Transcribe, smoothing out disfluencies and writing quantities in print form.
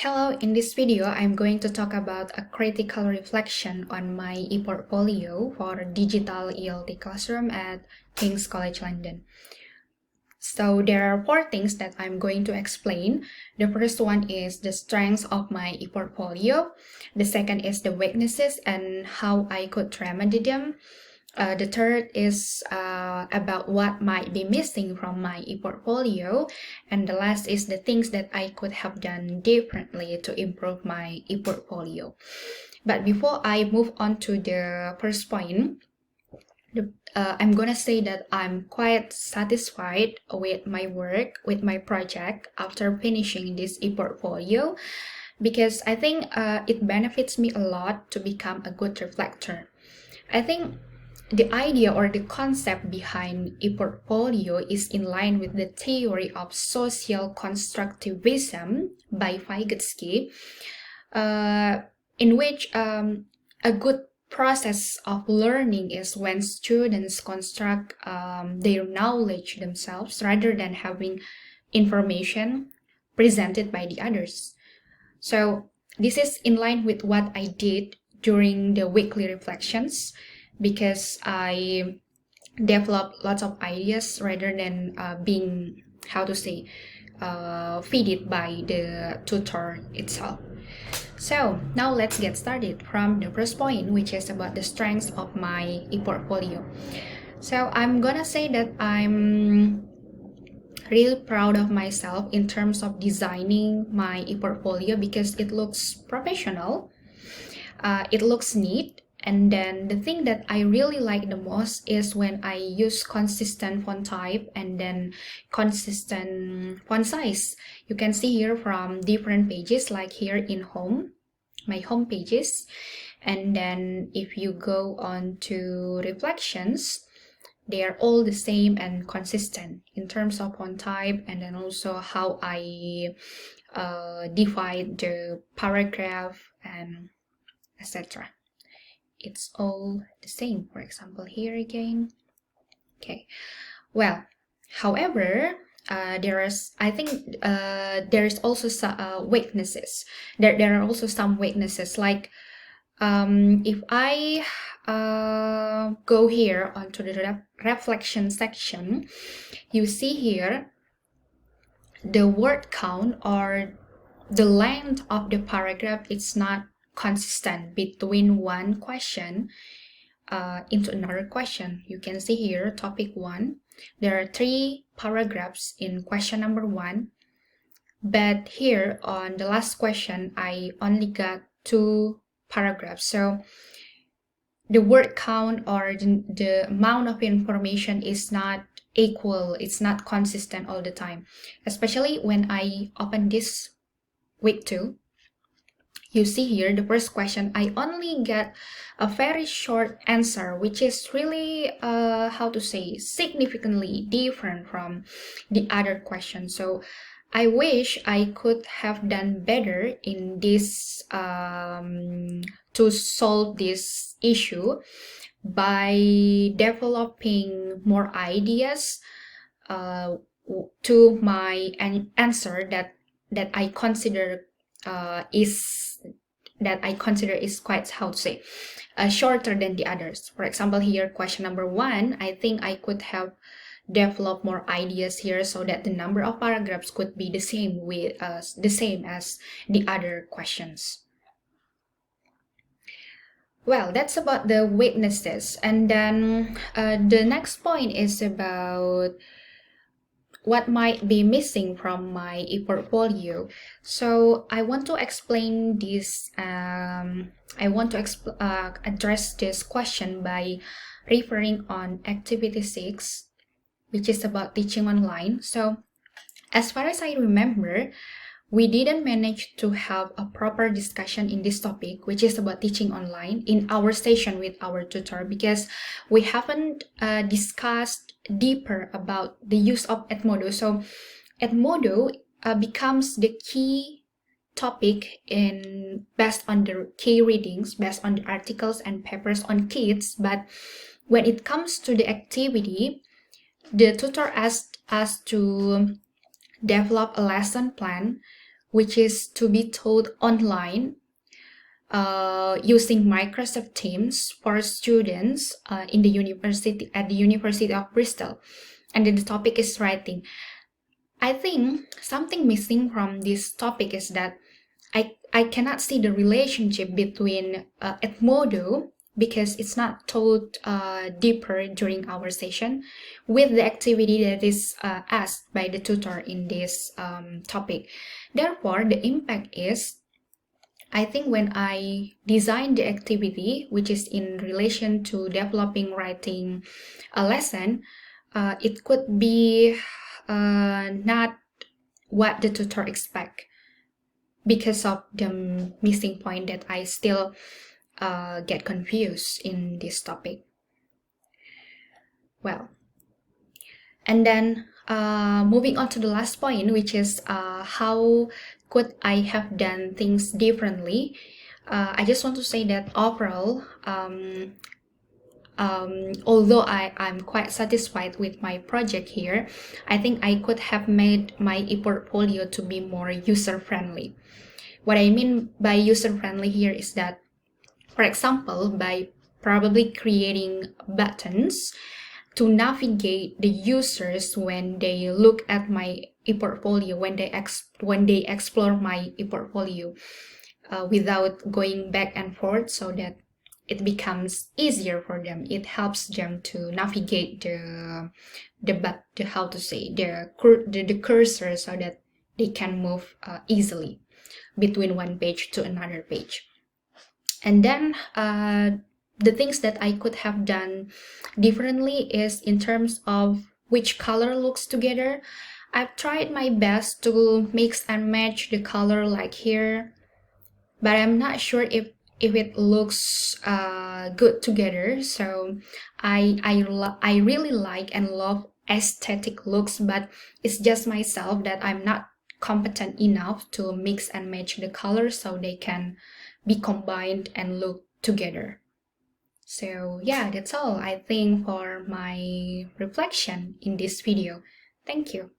Hello, in this video, I'm going to talk about a critical reflection on my e-portfolio for digital ELT classroom at King's College London. So there are four things that I'm going to explain. The first one is the strengths of my e-portfolio. The second is the weaknesses and how I could remedy them. The third is about what might be missing from my e-portfolio. And the last is the things that I could have done differently to improve my e-portfolio. But before I move on to the first point, I'm gonna say that I'm quite satisfied with my work, with my project after finishing this e-portfolio, because I think it benefits me a lot to become a good reflector. I think the idea or the concept behind e-portfolio is in line with the theory of social constructivism by Vygotsky, in which a good process of learning is when students construct their knowledge themselves rather than having information presented by the others. So this is in line with what I did during the weekly reflections, because I developed lots of ideas rather than being, feeded by the tutor itself. So now let's get started from the first point, which is about the strengths of my e-portfolio. So I'm gonna say that I'm really proud of myself in terms of designing my e-portfolio because it looks professional, it looks neat, and then the thing that I really like the most is when I use consistent font type and then consistent font size. You can see here from different pages, like here in home, my home pages. And then if you go on to reflections, they are all the same and consistent in terms of font type, and then also how I divide the paragraph and etc. It's all the same. For example, here again. Okay. Well, however, there is also some weaknesses. There are also some weaknesses, like if I go here onto the reflection section, you see here the word count or the length of the paragraph. It's not consistent between one question into another question. You can see here topic 1. There are 3 paragraphs in question number 1, but here on the last question I only got 2 paragraphs. So the word count or the amount of information is not equal, it's not consistent all the time, especially when I open this week 2. You see here the first question, I only get a very short answer, which is really significantly different from the other question. So I wish I could have done better in this to solve this issue by developing more ideas to my answer that I consider is quite shorter than the others. For example, here question number 1, I think I could have developed more ideas here so that the number of paragraphs could be the same as the other questions. Well, that's about the weaknesses. And then the next point is about what might be missing from my e-portfolio. So I want to explain this. I want to address this question by referring on activity 6, which is about teaching online. So as far as I remember, we didn't manage to have a proper discussion in this topic, which is about teaching online, in our session with our tutor, because we haven't discussed deeper about the use of Edmodo. So Edmodo becomes the key topic based on the key readings, based on the articles and papers on kids. But when it comes to the activity, the tutor asked us to develop a lesson plan which is to be taught online using Microsoft Teams for students in the university at the University of Bristol. And then the topic is writing. I think something missing from this topic is that I cannot see the relationship between Edmodo, because it's not taught deeper during our session, with the activity that is asked by the tutor in this topic. Therefore, the impact is, I think when I design the activity, which is in relation to developing writing a lesson, it could be not what the tutor expect, because of the missing point that I still get confused in this topic. Well, and then moving on to the last point, which is how could I have done things differently. I just want to say that overall, although I'm quite satisfied with my project here, I think I could have made my ePortfolio to be more user-friendly. What I mean by user-friendly here is that, for example, by probably creating buttons to navigate the users when they look at my ePortfolio, when they explore my ePortfolio, without going back and forth, so that it becomes easier for them. It helps them to navigate the cursor, so that they can move easily between one page to another page. And then the things that I could have done differently is in terms of which color looks together. I've tried my best to mix and match the color like here, but I'm not sure if it looks good together. So I really like and love aesthetic looks, but it's just myself that I'm not competent enough to mix and match the colors so they can be combined and look together. So yeah, that's all I think for my reflection in this video. Thank you.